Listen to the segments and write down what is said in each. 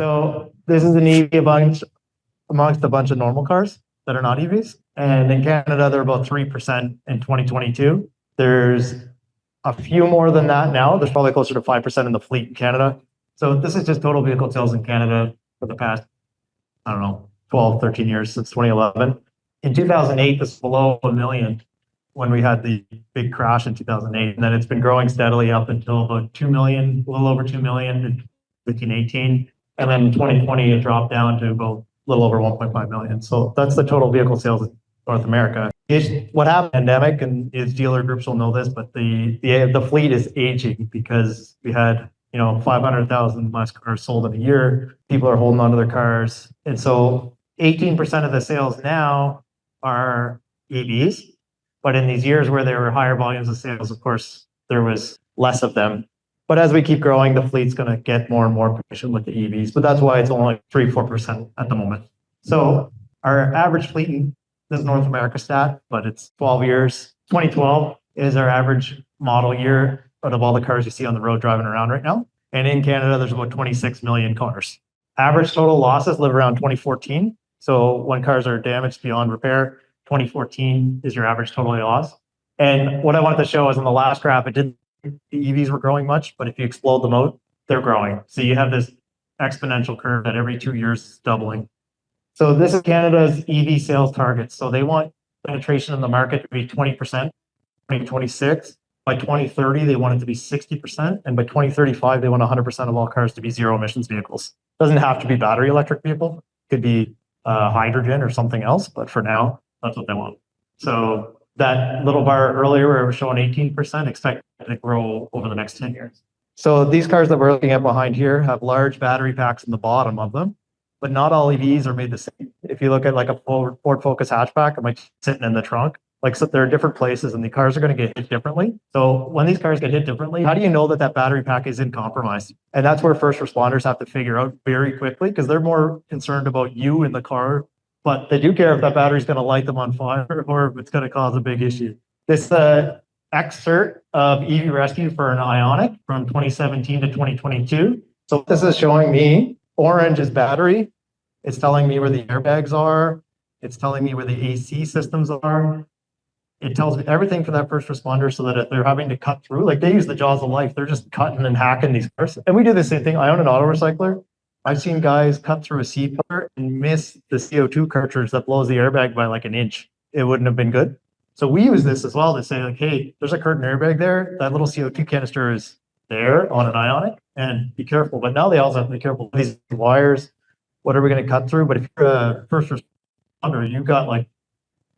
So this is an EV amongst a bunch of normal cars that are not EVs. And in Canada, they're about 3% in 2022. There's a few more than that now. There's probably closer to 5% in the fleet in Canada. So this is just total vehicle sales in Canada for the past, 12, 13 years since 2011. In 2008, this was below 1 million when we had the big crash in 2008. And then it's been growing steadily up until about 2 million, a little over 2 million in 2018. And then in 2020, it dropped down to about a little over 1.5 million. So that's the total vehicle sales in North America. What happened in the pandemic, and its dealer groups will know this, but the fleet is aging because we had 500,000 less cars sold in a year. People are holding onto their cars. And so 18% of the sales now are EVs. But in these years where there were higher volumes of sales, of course, there was less of them. But as we keep growing, the fleet's going to get more and more proficient with the EVs. But that's why it's only 3-4% at the moment. So our average fleet in this North America stat, but it's 12 years. 2012 is our average model year out of all the cars you see on the road driving around right now. And in Canada, there's about 26 million cars. Average total losses live around 2014. So when cars are damaged beyond repair, 2014 is your average total loss. And what I wanted to show is in the last graph, the EVs were growing much, but if you explode them out, they're growing. So you have this exponential curve that every 2 years is doubling. So this is Canada's EV sales target. So they want penetration in the market to be 20%, 2026. By 2030, they want it to be 60%. And by 2035, they want 100% of all cars to be zero emissions vehicles. Doesn't have to be battery electric vehicle. It could be hydrogen or something else. But for now, that's what they want. So that little bar earlier where it was showing 18%, expect it to grow over the next 10 years. So these cars that we're looking at behind here have large battery packs in the bottom of them, but not all EVs are made the same. If you look at like a Ford Focus hatchback, it might be sitting in the trunk. So there are different places and the cars are going to get hit differently. So when these cars get hit differently, how do you know that that battery pack isn't compromised? And that's where first responders have to figure out very quickly because they're more concerned about you in the car, but they do care if that battery is going to light them on fire or if it's going to cause a big issue. This excerpt of EV Rescue for an Ioniq from 2017 to 2022. So this is showing me orange is battery. It's telling me where the airbags are. It's telling me where the AC systems are. It tells me everything for that first responder so that if they're having to cut through, like they use the jaws of life, they're just cutting and hacking these cars. And we do the same thing. I own an auto recycler. I've seen guys cut through a seat pillar and miss the CO2 cartridge that blows the airbag by like an inch. It wouldn't have been good. So we use this as well to say like, hey, there's a curtain airbag there. That little CO2 canister is there on an Ioniq and be careful. But now they also have to be careful with these wires. What are we going to cut through? But if you're a first responder, you've got like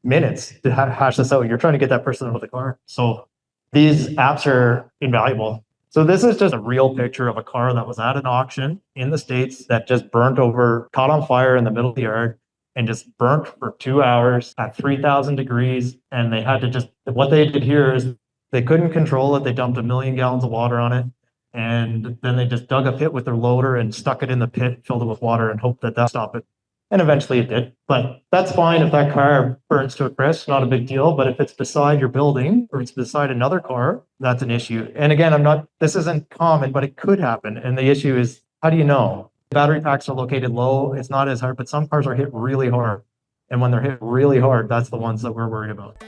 minutes to hash this out. You're trying to get that person out of the car. So these apps are invaluable. So this is just a real picture of a car that was at an auction in the States that just burnt over, caught on fire in the middle of the yard and just burnt for 2 hours at 3,000 degrees. And they had to just, what they did here is they couldn't control it. They dumped 1 million gallons of water on it. And then they just dug a pit with their loader and stuck it in the pit, filled it with water and hoped that stopped it. And eventually it did. But that's fine if that car burns to a crisp, not a big deal. But if it's beside your building or it's beside another car, that's an issue. And again, this isn't common, but it could happen. And the issue is, how do you know? Battery packs are located low. It's not as hard, but some cars are hit really hard. And when they're hit really hard, that's the ones that we're worried about.